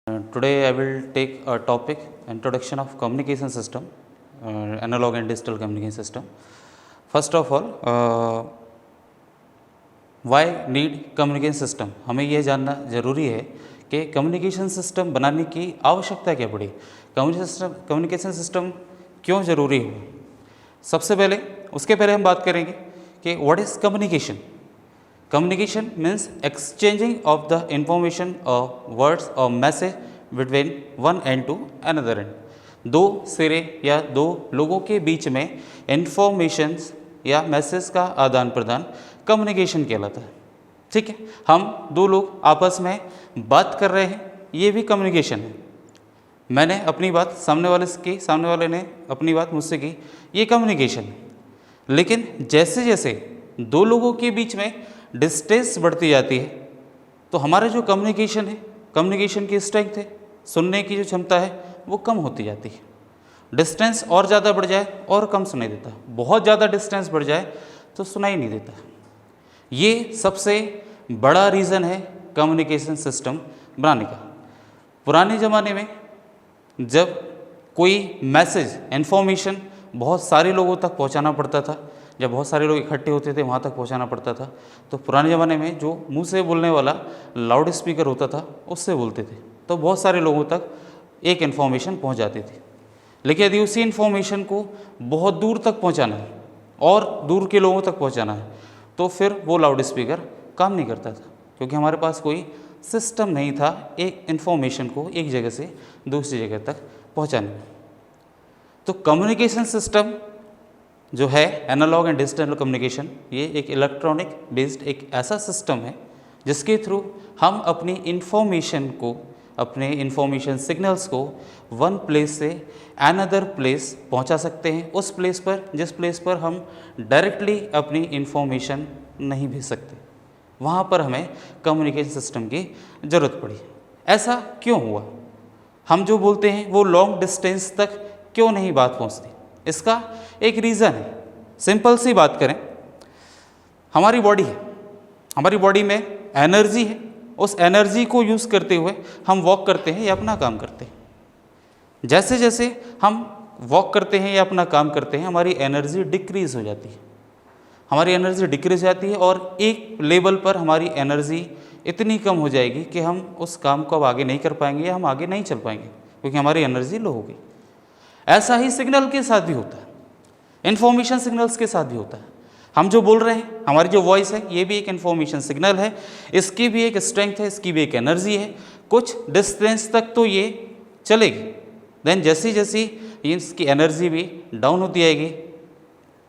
Today I will take a topic introduction of communication system, analog and digital communication system. First of all, why need communication system? हमें यह जानना ज़रूरी है कि communication system बनाने की आवश्यकता क्या पड़ी, कम्युनिकेशन सिस्टम क्यों ज़रूरी हो। सबसे पहले उसके पहले हम बात करेंगे कि what is communication. Communication means exchanging of the information or words or message between one end to another end. दो सिरे या दो लोगों के बीच में इंफॉर्मेशंस या मैसेज का आदान प्रदान कम्युनिकेशन कहलाता है। ठीक है, हम दो लोग आपस में बात कर रहे हैं, ये भी कम्युनिकेशन है। मैंने अपनी बात सामने वाले से की, सामने वाले ने अपनी बात मुझसे की, ये कम्युनिकेशन है। लेकिन जैसे जैसे दो लोगों के बीच में डिस्टेंस बढ़ती जाती है तो हमारा जो कम्युनिकेशन है, कम्युनिकेशन की स्ट्रेंथ है, सुनने की जो क्षमता है वो कम होती जाती है। डिस्टेंस और ज़्यादा बढ़ जाए और कम सुनाई देता, बहुत ज़्यादा डिस्टेंस बढ़ जाए तो सुनाई नहीं देता। ये सबसे बड़ा रीज़न है कम्युनिकेशन सिस्टम बनाने का। पुराने ज़माने में जब कोई मैसेज इन्फॉर्मेशन बहुत सारे लोगों तक पहुंचाना पड़ता था, जब बहुत सारे लोग इकट्ठे होते थे वहाँ तक पहुँचाना पड़ता था, तो पुराने ज़माने में जो मुंह से बोलने वाला लाउड स्पीकर होता था उससे बोलते थे, तो बहुत सारे लोगों तक एक इन्फॉर्मेशन पहुँच जाती थी। लेकिन यदि उसी इन्फॉर्मेशन को बहुत दूर तक पहुँचाना है और दूर के लोगों तक पहुँचाना है तो फिर वो लाउड स्पीकर काम नहीं करता था, क्योंकि हमारे पास कोई सिस्टम नहीं था एक इन्फॉर्मेशन को एक जगह से दूसरी जगह तक पहुँचाने में। तो कम्युनिकेशन सिस्टम जो है एनालॉग एंड डिजिटल कम्युनिकेशन, ये एक इलेक्ट्रॉनिक बेस्ड एक ऐसा सिस्टम है जिसके थ्रू हम अपनी इन्फॉर्मेशन को, अपने इन्फॉर्मेशन सिग्नल्स को वन प्लेस से अनदर प्लेस पहुंचा सकते हैं, उस प्लेस पर जिस प्लेस पर हम डायरेक्टली अपनी इन्फॉर्मेशन नहीं भेज सकते, वहाँ पर हमें कम्युनिकेशन सिस्टम की ज़रूरत पड़ी। ऐसा क्यों हुआ? हम जो बोलते हैं वो लॉन्ग डिस्टेंस तक क्यों नहीं बात पहुँचती? इसका एक रीज़न है। सिंपल सी बात करें, हमारी बॉडी है, हमारी बॉडी में एनर्जी है, उस एनर्जी को यूज़ करते हुए हम वॉक करते हैं या अपना काम करते हैं। जैसे जैसे हम वॉक करते हैं या अपना काम करते हैं हमारी एनर्जी डिक्रीज़ हो जाती है, हमारी एनर्जी डिक्रीज़ हो जाती है और एक लेवल पर हमारी एनर्जी इतनी कम हो जाएगी कि हम उस काम को अब आगे नहीं कर पाएंगे या हम आगे नहीं चल पाएंगे, क्योंकि हमारी एनर्जी लो हो गई। ऐसा ही सिग्नल के साथ भी होता है, इन्फॉर्मेशन सिग्नल्स के साथ भी होता है। हम जो बोल रहे हैं, हमारी जो वॉइस है, ये भी एक इन्फॉर्मेशन सिग्नल है, इसकी भी एक स्ट्रेंथ है, इसकी भी एक एनर्जी है। कुछ डिस्टेंस तक तो ये चलेगी, देन जैसी जैसी इसकी एनर्जी भी डाउन होती आएगी,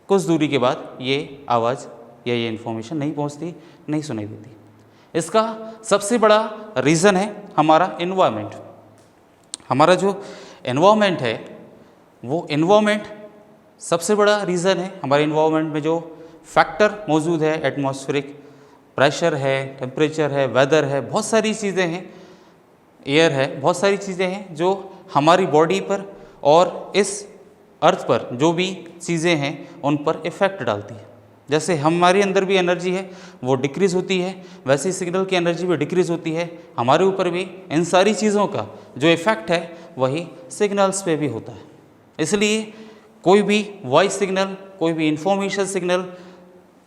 कुछ दूरी के बाद ये आवाज़ या ये इन्फॉर्मेशन नहीं पहुँचती, नहीं सुनाई देती। इसका सबसे बड़ा रीज़न है हमारा इन्वायरमेंट। हमारा जो इन्वायरमेंट है वो इन्वायरमेंट सबसे बड़ा रीज़न है। हमारे इन्वायरमेंट में जो फैक्टर मौजूद है, एटमॉस्फेरिक प्रेशर है, टेम्परेचर है, वेदर है, बहुत सारी चीज़ें हैं, एयर है, बहुत सारी चीज़ें हैं जो हमारी बॉडी पर और इस अर्थ पर जो भी चीज़ें हैं उन पर इफ़ेक्ट डालती है। जैसे हमारे अंदर भी एनर्जी है वो डिक्रीज़ होती है, वैसे सिग्नल की एनर्जी भी डिक्रीज़ होती है। हमारे ऊपर भी इन सारी चीज़ों का जो इफ़ेक्ट है वही सिग्नल्स पे भी होता है। इसलिए कोई भी वॉइस सिग्नल, कोई भी इंफॉर्मेशन सिग्नल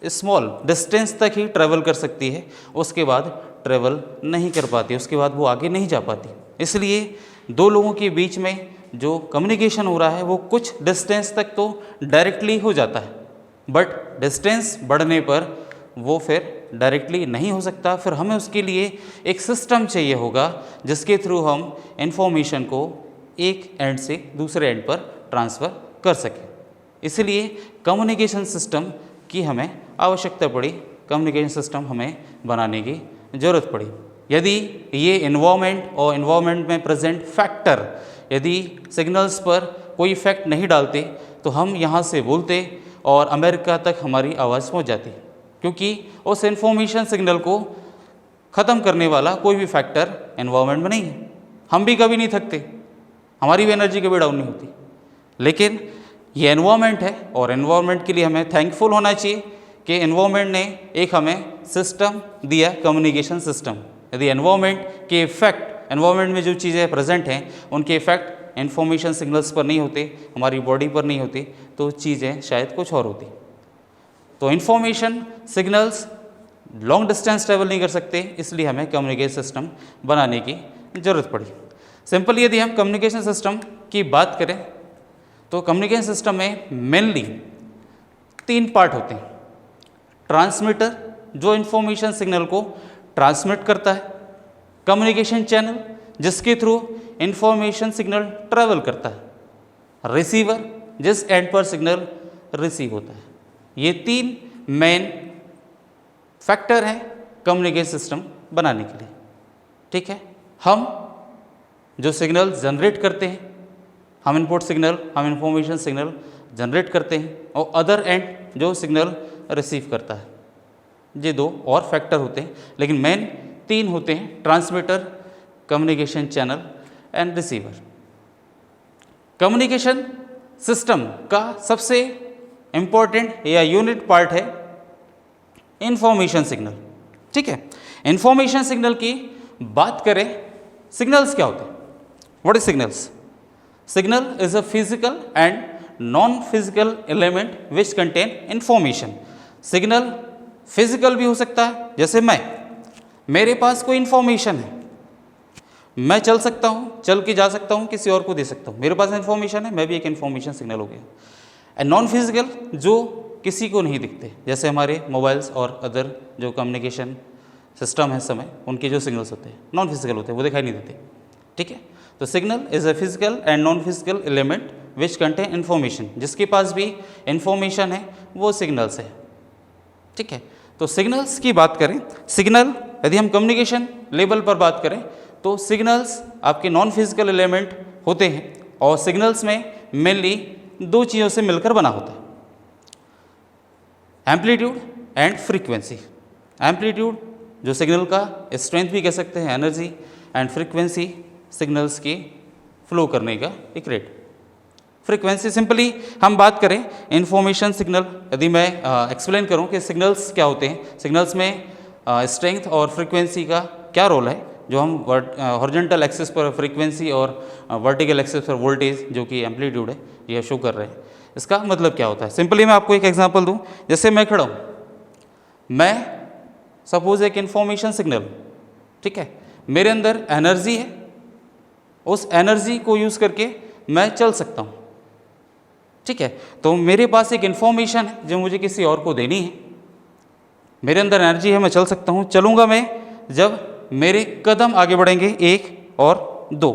स्मॉल डिस्टेंस तक ही ट्रैवल कर सकती है, उसके बाद ट्रैवल नहीं कर पाती, उसके बाद वो आगे नहीं जा पाती। इसलिए दो लोगों के बीच में जो कम्युनिकेशन हो रहा है वो कुछ डिस्टेंस तक तो डायरेक्टली हो जाता है, बट डिस्टेंस बढ़ने पर वो फिर डायरेक्टली नहीं हो सकता। फिर हमें उसके लिए एक सिस्टम चाहिए होगा जिसके थ्रू हम इंफॉर्मेशन को एक एंड से दूसरे एंड पर ट्रांसफ़र कर सकें। इसलिए कम्युनिकेशन सिस्टम की हमें आवश्यकता पड़ी, कम्युनिकेशन सिस्टम हमें बनाने की ज़रूरत पड़ी। यदि ये इन्वायरमेंट और इन्वायरमेंट में प्रेजेंट फैक्टर यदि सिग्नल्स पर कोई इफेक्ट नहीं डालते तो हम यहाँ से बोलते और अमेरिका तक हमारी आवाज़ पहुँच जाती, क्योंकि उस इन्फॉर्मेशन सिग्नल को ख़त्म करने वाला कोई भी फैक्टर इन्वायरमेंट में नहीं है। हम भी कभी नहीं थकते, हमारी भी एनर्जी कभी डाउन नहीं होती। लेकिन ये एनवायरनमेंट है और एनवायरनमेंट के लिए हमें थैंकफुल होना चाहिए कि एनवायरनमेंट ने एक हमें सिस्टम दिया, कम्युनिकेशन सिस्टम। यदि एनवायरनमेंट के इफेक्ट एनवायरनमेंट में जो चीज़ें प्रेजेंट हैं उनके इफेक्ट इन्फॉर्मेशन सिग्नल्स पर नहीं होते, हमारी बॉडी पर नहीं होती, तो चीज़ें शायद कुछ और होती। तो information signals long distance travel नहीं कर सकते, इसलिए हमें कम्युनिकेशन सिस्टम बनाने की ज़रूरत पड़ी। सिंपली यदि हम कम्युनिकेशन सिस्टम की बात करें तो कम्युनिकेशन सिस्टम में मेनली 3 पार्ट होते हैं। ट्रांसमीटर जो इन्फॉर्मेशन सिग्नल को ट्रांसमिट करता है, कम्युनिकेशन चैनल जिसके थ्रू इन्फॉर्मेशन सिग्नल ट्रैवल करता है, रिसीवर जिस एंड पर सिग्नल रिसीव होता है। ये 3 मेन फैक्टर हैं कम्युनिकेशन सिस्टम बनाने के लिए। ठीक है, हम जो सिग्नल जनरेट करते हैं, हम इनपुट सिग्नल, हम इन्फॉर्मेशन सिग्नल जनरेट करते हैं, और अदर एंड जो सिग्नल रिसीव करता है। ये 2 और फैक्टर होते हैं, लेकिन मेन 3 होते हैं, transmitter, communication channel and receiver. Communication system का सबसे इम्पोर्टेंट या यूनिट पार्ट है इंफॉर्मेशन सिग्नल। ठीक है, इंफॉर्मेशन सिग्नल की बात करें, सिग्नल्स क्या होते हैं? What is signals? Signal is a physical and non physical element which contain information. Signal physical भी हो सकता है, जैसे मेरे पास कोई इंफॉर्मेशन है, मैं चल सकता हूँ, चल के जा सकता हूँ, किसी और को दे सकता हूँ, मेरे पास इन्फॉर्मेशन है, मैं भी एक इन्फॉर्मेशन सिग्नल हो गया। एंड नॉन फिजिकल जो किसी को नहीं दिखते, जैसे हमारे मोबाइल्स और अदर जो कम्युनिकेशन सिस्टम है समय, उनके जो सिग्नल्स होते हैं नॉन फिजिकल होते हैं, वो दिखाई नहीं देते। ठीक है, तो signal is a physical and non physical element which contain information. जिसके पास भी इन्फॉर्मेशन है वो सिग्नल्स है। ठीक है, तो सिग्नल्स की बात करें, सिग्नल यदि हम कम्युनिकेशन लेवल पर बात करें तो सिग्नल्स आपके नॉन फिजिकल एलिमेंट होते हैं, और सिग्नल्स में मेनली 2 चीज़ों से मिलकर बना होता है, एम्पलीट्यूड एंड फ्रीक्वेंसी। एम्पलीट्यूड जो सिग्नल का स्ट्रेंथ भी कह सकते हैं, एनर्जी, एंड फ्रीक्वेंसी सिग्नल्स की फ्लो करने का एक रेट। फ्रीक्वेंसी सिंपली हम बात करें इन्फॉर्मेशन सिग्नल, यदि मैं एक्सप्लेन करूं कि सिग्नल्स क्या होते हैं, सिग्नल्स में स्ट्रेंथ और फ्रीक्वेंसी का क्या रोल है, जो हम हॉरिजॉन्टल एक्सिस पर फ्रीक्वेंसी और वर्टिकल एक्सिस पर वोल्टेज जो कि एम्पलीट्यूड है यह शो कर रहे हैं, इसका मतलब क्या होता है। सिंपली मैं आपको एक एग्जांपल दूं, जैसे मैं खड़ा हूं, मैं सपोज एक इन्फॉर्मेशन सिग्नल, ठीक है, मेरे अंदर एनर्जी है, उस एनर्जी को यूज़ करके मैं चल सकता हूं। ठीक है, तो मेरे पास एक इन्फॉर्मेशन है जो मुझे किसी और को देनी है, मेरे अंदर एनर्जी है, मैं चल सकता हूं। चलूंगा मैं जब मेरे कदम आगे बढ़ेंगे 1 और 2।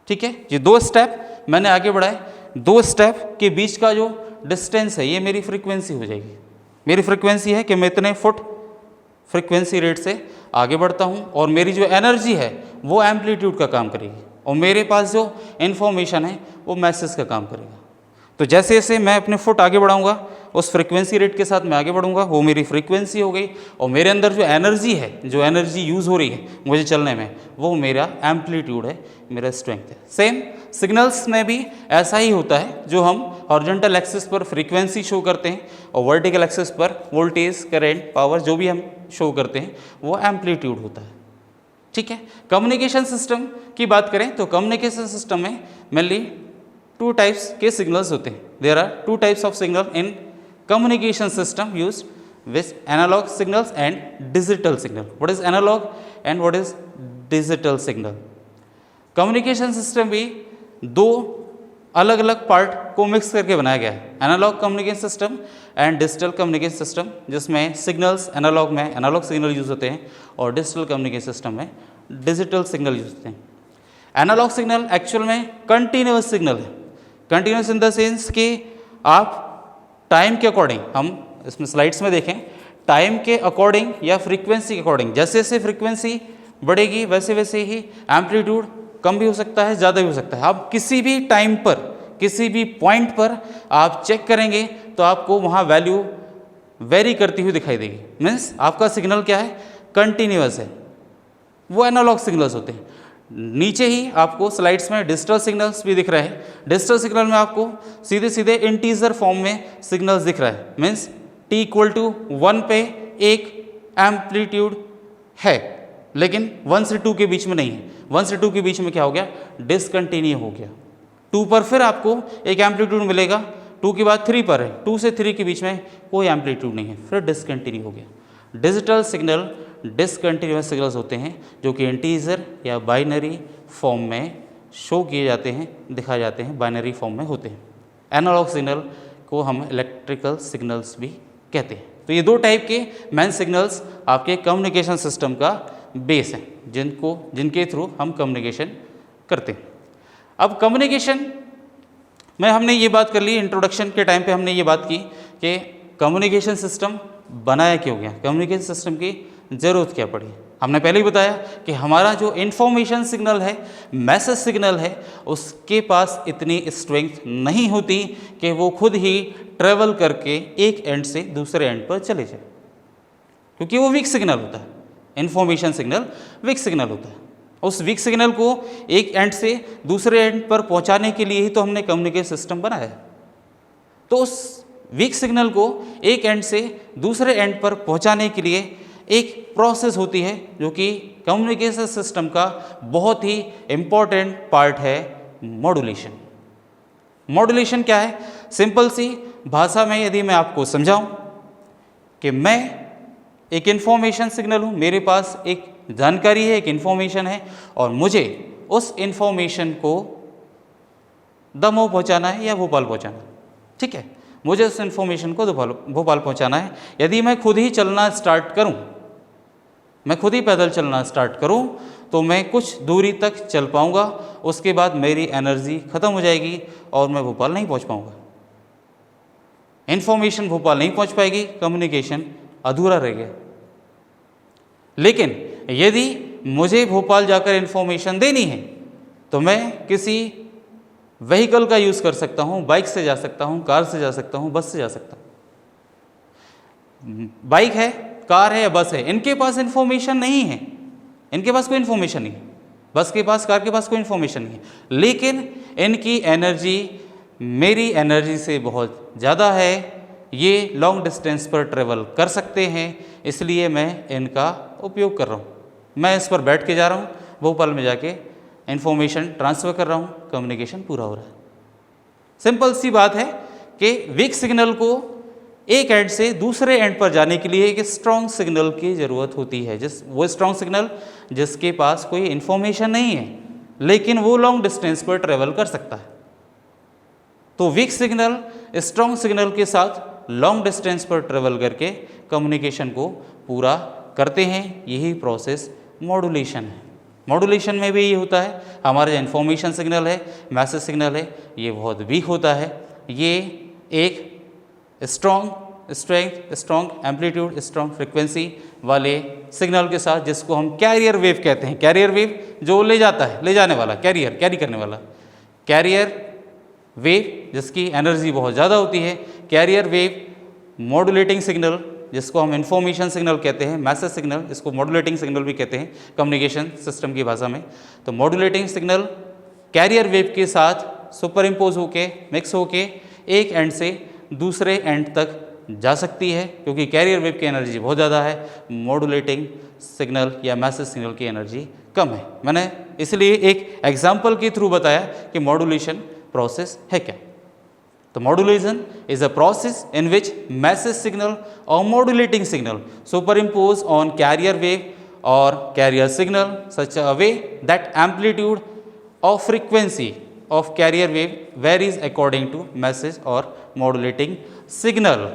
ठीक है, ये 2 स्टेप मैंने आगे बढ़ाए, 2 स्टेप के बीच का जो डिस्टेंस है ये मेरी फ्रीक्वेंसी हो जाएगी। मेरी फ्रीक्वेंसी है कि मैं इतने फुट फ्रीक्वेंसी रेट से आगे बढ़ता हूँ, और मेरी जो एनर्जी है वो एम्पलीट्यूड का काम करेगी, और मेरे पास जो इन्फॉर्मेशन है वो मैसेज का काम करेगा। तो जैसे जैसे मैं अपने फुट आगे बढ़ाऊंगा उस फ्रीक्वेंसी रेट के साथ मैं आगे बढ़ूंगा, वो मेरी फ्रीक्वेंसी हो गई, और मेरे अंदर जो एनर्जी है, जो एनर्जी यूज़ हो रही है मुझे चलने में, वो मेरा एम्पलीट्यूड है, मेरा स्ट्रेंथ है। सेम सिग्नल्स में भी ऐसा ही होता है, जो हम हॉरिजॉन्टल एक्सिस पर फ्रीक्वेंसी शो करते हैं और वर्टिकल एक्सिस पर वोल्टेज, करंट, पावर जो भी हम शो करते हैं वो एम्पलीट्यूड होता है। ठीक है, कम्युनिकेशन सिस्टम की बात करें तो कम्युनिकेशन सिस्टम में मेनली 2 टाइप्स के सिग्नल्स होते हैं। There are 2 types of signal in communication system used with analog signals and digital signal. What is analog and what is digital signal? Communication system भी 2 अलग अलग पार्ट को mix करके बनाया गया है, analogue communication system and digital communication system, जिसमें signals analogue में एनालॉग सिग्नल यूज होते हैं और डिजिटल कम्युनिकेशन सिस्टम में डिजिटल सिग्नल यूज होते हैं। एनालॉग सिग्नल एक्चुअल में कंटिन्यूअस सिग्नल है, कंटिन्यूअस इन द सेंस कि आप टाइम के अकॉर्डिंग, हम इसमें स्लाइड्स में देखें, टाइम के अकॉर्डिंग या फ्रीक्वेंसी के अकॉर्डिंग, जैसे जैसे फ्रीक्वेंसी बढ़ेगी वैसे वैसे ही एम्पलीट्यूड कम भी हो सकता है, ज़्यादा भी हो सकता है। आप किसी भी टाइम पर, किसी भी पॉइंट पर आप चेक करेंगे तो आपको वहाँ वैल्यू वेरी करती हुई दिखाई देगी। मीन्स आपका सिग्नल क्या है, कंटिन्यूअस है, वो एनालॉग सिग्नल्स होते हैं। नीचे ही आपको स्लाइड्स में डिजिटल सिग्नल्स भी दिख रहे हैं। डिजिटल सिग्नल में आपको सीधे सीधे इंटीजर फॉर्म में सिग्नल्स दिख रहा है, मीन्स t = 1 पे एक एम्पलीट्यूड है, लेकिन 1 से 2 के बीच में नहीं है। 1 से 2 के बीच में क्या हो गया, डिसकंटिन्यू हो गया। 2 पर फिर आपको एक एम्पलीट्यूड मिलेगा, 2 के बाद 3 पर है, 2 से 3 के बीच में कोई एम्पलीट्यूड नहीं है, फिर डिसकंटिन्यू हो गया। डिजिटल सिग्नल डिसकंटिन्यूअस सिग्नल्स होते हैं जो कि इंटीजर या बाइनरी फॉर्म में शो किए जाते हैं, दिखाए जाते हैं, बाइनरी फॉर्म में होते हैं। एनालॉग सिग्नल को हम इलेक्ट्रिकल सिग्नल्स भी कहते हैं। तो ये 2 टाइप के मेन सिग्नल्स आपके कम्युनिकेशन सिस्टम का बेस हैं, जिनके थ्रू हम कम्युनिकेशन करते हैं। अब कम्युनिकेशन में हमने ये बात कर ली, इंट्रोडक्शन के टाइम पे हमने ये बात की कि कम्युनिकेशन सिस्टम बनाया क्यों गया, कम्युनिकेशन सिस्टम की ज़रूरत क्या पड़ी। हमने पहले ही बताया कि हमारा जो इंफॉर्मेशन सिग्नल है, मैसेज सिग्नल है, उसके पास इतनी स्ट्रेंथ नहीं होती कि वो खुद ही ट्रेवल करके एक एंड से दूसरे एंड पर चले जाए, क्योंकि वो वीक सिग्नल होता है। इंफॉर्मेशन सिग्नल वीक सिग्नल होता है। उस वीक सिग्नल को एक एंड से दूसरे एंड पर पहुंचाने के लिए ही तो हमने कम्युनिकेशन सिस्टम बनाया है। तो उस वीक सिग्नल को एक एंड से दूसरे एंड पर पहुंचाने के लिए एक प्रोसेस होती है जो कि कम्युनिकेशन सिस्टम का बहुत ही इम्पॉर्टेंट पार्ट है, मॉड्यूलेशन। मॉड्यूलेशन क्या है? सिंपल सी भाषा में यदि मैं आपको समझाऊं कि मैं एक इन्फॉर्मेशन सिग्नल हूं, मेरे पास एक जानकारी है, एक इन्फॉर्मेशन है, और मुझे उस इन्फॉर्मेशन को दमोह पहुंचाना है या भोपाल पहुंचाना है। ठीक है, मुझे उस इन्फॉर्मेशन को भोपाल पहुंचाना है। यदि मैं खुद ही चलना स्टार्ट करूं, मैं खुद ही पैदल चलना स्टार्ट करूं, तो मैं कुछ दूरी तक चल पाऊंगा, उसके बाद मेरी एनर्जी खत्म हो जाएगी और मैं भोपाल नहीं पहुंच पाऊंगा। इन्फॉर्मेशन भोपाल नहीं पहुंच पाएगी, कम्युनिकेशन अधूरा रह गया। लेकिन यदि मुझे भोपाल जाकर इन्फॉर्मेशन देनी है तो मैं किसी व्हीकल का यूज़ कर सकता हूँ, बाइक से जा सकता हूँ, कार से जा सकता हूँ, बस से जा सकता हूँ। बाइक है, कार है या बस है, इनके पास इन्फॉर्मेशन नहीं है, इनके पास कोई इन्फॉर्मेशन नहीं है। बस के पास, कार के पास कोई इन्फॉर्मेशन नहीं है, लेकिन इनकी एनर्जी मेरी एनर्जी से बहुत ज़्यादा है। ये लॉन्ग डिस्टेंस पर ट्रेवल कर सकते हैं, इसलिए मैं इनका उपयोग कर रहा हूँ। मैं इस पर बैठ के जा रहा हूँ, भोपाल में जाके इन्फॉर्मेशन ट्रांसफ़र कर रहा हूँ, कम्युनिकेशन पूरा हो रहा है। सिंपल सी बात है कि वीक सिग्नल को एक एंड से दूसरे एंड पर जाने के लिए एक स्ट्रॉन्ग सिग्नल की ज़रूरत होती है। वो स्ट्रॉन्ग सिग्नल जिसके पास कोई इन्फॉर्मेशन नहीं है, लेकिन वो लॉन्ग डिस्टेंस पर ट्रेवल कर सकता है। तो वीक सिग्नल स्ट्रॉन्ग सिग्नल के साथ लॉन्ग डिस्टेंस पर ट्रेवल करके कम्युनिकेशन को पूरा करते हैं। यही प्रोसेस मॉड्यूलेशन है। मॉड्यूलेशन में भी ये होता है, हमारा जो इन्फॉर्मेशन सिग्नल है, मैसेज सिग्नल है, ये बहुत वीक होता है। ये एक स्ट्रॉन्ग एम्पलीट्यूड, स्ट्रॉन्ग फ्रिक्वेंसी वाले सिग्नल के साथ, जिसको हम कैरियर वेव कहते हैं। कैरियर वेव जो ले जाता है, ले जाने वाला, कैरी करने वाला, कैरियर वेव जिसकी एनर्जी बहुत ज़्यादा होती है। कैरियर वेव मॉड्यूलेटिंग सिग्नल जिसको हम इन्फॉर्मेशन सिग्नल कहते हैं, मैसेज सिग्नल जिसको मॉड्यूलेटिंग सिग्नल भी कहते हैं कम्युनिकेशन सिस्टम की भाषा में। तो मॉड्यूलेटिंग सिग्नल कैरियर वेव के साथ सुपर इम्पोज होके, मिक्स होके एक एंड से दूसरे एंड तक जा सकती है, क्योंकि कैरियर वेव की एनर्जी बहुत ज़्यादा है, मॉड्यूलेटिंग सिग्नल या मैसेज सिग्नल की एनर्जी कम है। मैंने इसलिए एक एग्जाम्पल के थ्रू बताया कि मॉड्यूलेशन प्रोसेस है क्या। तो modulation is a process in which message signal or modulating signal superimpose on carrier wave or carrier signal such a way that amplitude or frequency of carrier wave varies according to message or modulating signal।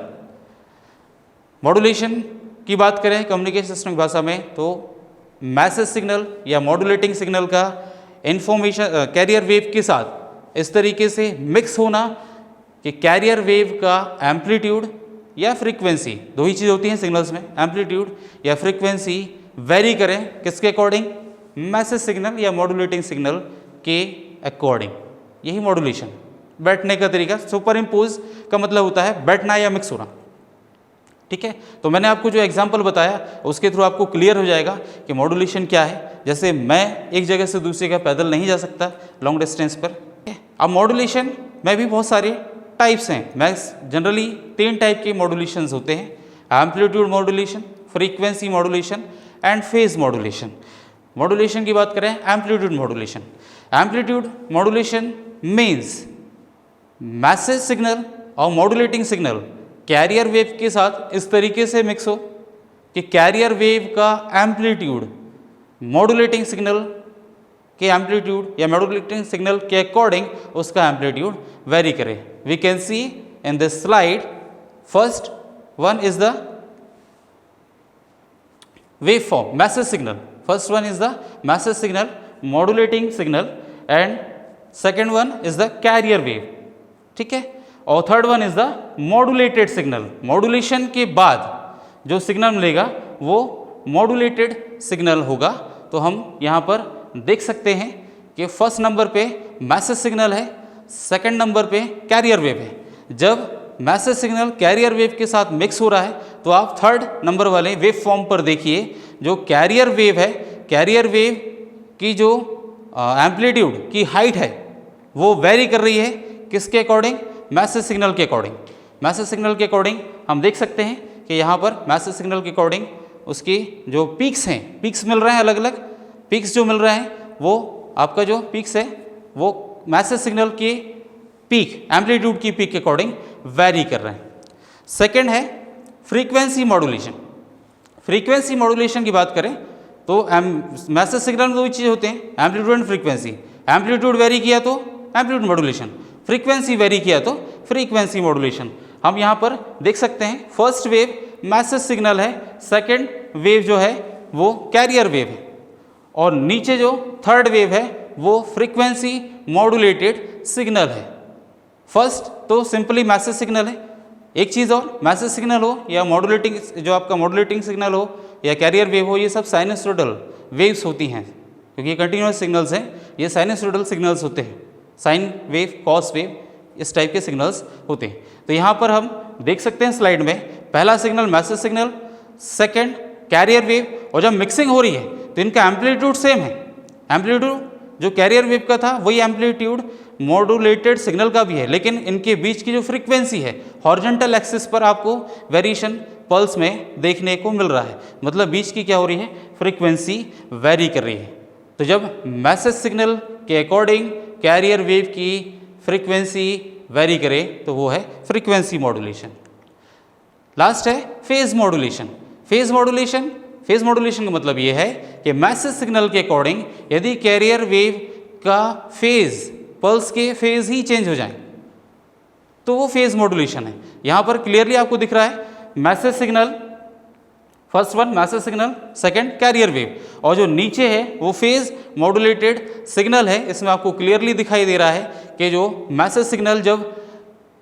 Modulation की बात करें communication system की भाषा में, तो message signal या modulating signal का information career wave के साथ इस तरीके से मिक्स होना कि कैरियर वेव का एम्पलीट्यूड या फ्रीक्वेंसी, दो ही चीज़ होती हैं सिग्नल्स में, एम्पलीट्यूड या फ्रीक्वेंसी वेरी करें किसके अकॉर्डिंग, मैसेज सिग्नल या मॉड्यूलेटिंग सिग्नल के अकॉर्डिंग। यही मॉड्यूलेशन। बैठने का तरीका, सुपर इम्पोज का मतलब होता है बैठना या मिक्स होना। ठीक है, तो मैंने आपको जो एग्जाम्पल बताया उसके थ्रू आपको क्लियर हो जाएगा कि मॉड्यूलेशन क्या है। जैसे मैं एक जगह से दूसरी जगह पैदल नहीं जा सकता लॉन्ग डिस्टेंस पर। अब मॉड्यूलेशन में भी बहुत सारे टाइप्स हैं। मैं जनरली 3 टाइप के मॉड्यूलेशंस होते हैं, amplitude modulation, frequency modulation and phase modulation. Modulation की बात करें, amplitude modulation. Amplitude modulation means message signal और मॉड्यूलेटिंग सिग्नल कैरियर वेव के साथ इस तरीके से मिक्स हो कि कैरियर वेव का एम्पलीट्यूड मॉड्यूलेटिंग सिग्नल के एम्पलीट्यूड या मॉड्यूलेटिंग सिग्नल के अकॉर्डिंग उसका एम्पलीट्यूड वेरी करे। We can see in this slide, first one is the wave form message signal, first one is the message signal modulating signal and second one is the carrier wave, ठीक है। और third one is the modulated signal. Modulation के बाद जो signal मिलेगा वो modulated signal होगा। तो हम यहाँ पर देख सकते हैं कि फर्स्ट नंबर पे मैसेज सिग्नल है, सेकंड नंबर पे कैरियर वेव है। जब मैसेज सिग्नल कैरियर वेव के साथ मिक्स हो रहा है तो आप थर्ड नंबर वाले वेव फॉर्म पर देखिए, जो कैरियर वेव है, कैरियर वेव की जो एम्पलीट्यूड की हाइट है वो वेरी कर रही है किसके अकॉर्डिंग, मैसेज सिग्नल के अकॉर्डिंग। मैसेज सिग्नल के अकॉर्डिंग हम देख सकते हैं कि यहाँ पर मैसेज सिग्नल के अकॉर्डिंग उसकी जो पीक्स हैं, पीक्स मिल रहे हैं, अलग अलग पीक्स जो मिल रहे हैं वो आपका जो पीक्स है वो मैसेज सिग्नल की पीक, एम्पलीट्यूड की पीक के अकॉर्डिंग वेरी कर रहे हैं। सेकेंड है फ्रीक्वेंसी मॉड्यूलेशन। फ्रीक्वेंसी मॉड्यूलेशन की बात करें तो मैसेज सिग्नल में दो ही चीज़ होते हैं, amplitude and frequency. Amplitude very किया तो एम्पलीट्यूड मॉड्यूलेशन, फ्रीक्वेंसी वेरी किया तो फ्रीक्वेंसी मॉड्यूलेशन। हम यहाँ पर देख सकते हैं फर्स्ट वेव मैसेज सिग्नल है, सेकेंड वेव जो है वो कैरियर वेव है और नीचे जो थर्ड वेव है वो फ्रीक्वेंसी मॉड्यूलेटेड सिग्नल है। फर्स्ट तो सिंपली मैसेज सिग्नल है, एक चीज़ और मैसेज सिग्नल हो या मॉड्यूलेटिंग जो आपका मॉड्यूलेटिंग सिग्नल हो या कैरियर वेव हो, ये सब साइनसोइडल वेव्स होती हैं क्योंकि ये कंटिन्यूस सिग्नल्स हैं, ये साइनसोइडल सिग्नल्स होते हैं, साइन वेव, कॉस वेव, इस टाइप के सिग्नल्स होते हैं। तो यहाँ पर हम देख सकते हैं स्लाइड में, पहला signal message signal, second carrier wave, और जब मिक्सिंग हो रही है तो इनका एम्पलीट्यूड सेम है। एम्पलीट्यूड जो कैरियर वेव का था वही एम्पलीट्यूड मॉड्यूलेटेड सिग्नल का भी है, लेकिन इनके बीच की जो फ्रीक्वेंसी है हॉरिजॉन्टल एक्सिस पर आपको वेरिएशन पल्स में देखने को मिल रहा है, मतलब बीच की क्या हो रही है, फ्रीक्वेंसी वेरी कर रही है। तो जब मैसेज सिग्नल के अकॉर्डिंग कैरियर वेव की फ्रीक्वेंसी वेरी करे तो वो है फ्रीक्वेंसी मॉड्यूलेशन। लास्ट है phase modulation. Phase modulation, phase modulation का मतलब ये है कि मैसेज सिग्नल के अकॉर्डिंग यदि कैरियर वेव का फेज, पल्स के फेज ही चेंज हो जाए तो वो फेज मॉड्यूलेशन है। यहाँ पर क्लियरली आपको दिख रहा है message signal, first one message signal, second carrier wave, और जो नीचे है वो फेज मॉड्यूलेटेड सिग्नल है। इसमें आपको क्लियरली दिखाई दे रहा है कि जो मैसेज सिग्नल जब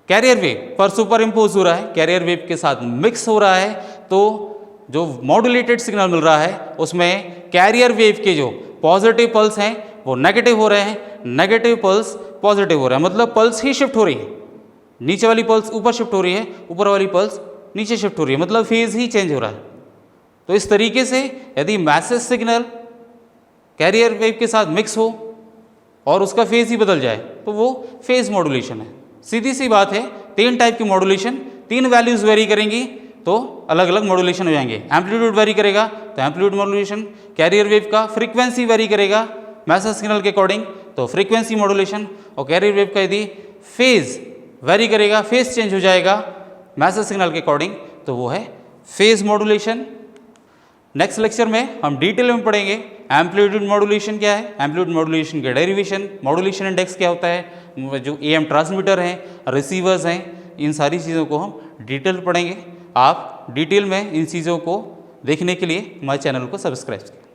कैरियर वेव पर सुपर इम्पोज हो रहा है, कैरियर वेव के साथ मिक्स हो रहा है, तो जो मॉड्यूलेटेड सिग्नल मिल रहा है उसमें कैरियर वेव के जो पॉजिटिव पल्स हैं वो नेगेटिव हो रहे हैं, नेगेटिव पल्स पॉजिटिव हो रहा है, मतलब पल्स ही शिफ्ट हो रही है, नीचे वाली पल्स ऊपर शिफ्ट हो रही है, ऊपर वाली पल्स नीचे शिफ्ट हो रही है, मतलब फेज ही चेंज हो रहा है। तो इस तरीके से यदि मैसेज सिग्नल कैरियर वेव के साथ मिक्स हो और उसका फेज ही बदल जाए तो वो फेज मॉड्यूलेशन है। सीधी सी बात है, तीन टाइप की मॉड्यूलेशन, तीन वैल्यूज वेरी करेंगी तो अलग अलग मॉड्यूलेशन हो जाएंगे। एम्पलीट्यूड वेरी करेगा तो एम्पलीट्यूड मॉड्यूलेशन, कैरियर वेव का फ्रीक्वेंसी वेरी करेगा मैसेज सिग्नल के अकॉर्डिंग तो फ्रीक्वेंसी मॉड्यूलेशन, और कैरियर वेव का यदि फेज वेरी करेगा, फेज चेंज हो जाएगा मैसेज सिग्नल के अकॉर्डिंग तो वो है फेज मॉड्यूलेशन। नेक्स्ट लेक्चर में हम डिटेल में पढ़ेंगे एम्पलीट्यूड मॉड्यूलेशन क्या है, एम्पलीट्यूड मॉड्यूलेशन के डेरिवेशन, मॉड्यूलेशन इंडेक्स क्या होता है, जो एएम ट्रांसमीटर हैं, रिसीवर्स हैं, इन सारी चीज़ों को हम डिटेल पढ़ेंगे। आप डिटेल में इन चीज़ों को देखने के लिए हमारे चैनल को सब्सक्राइब करें।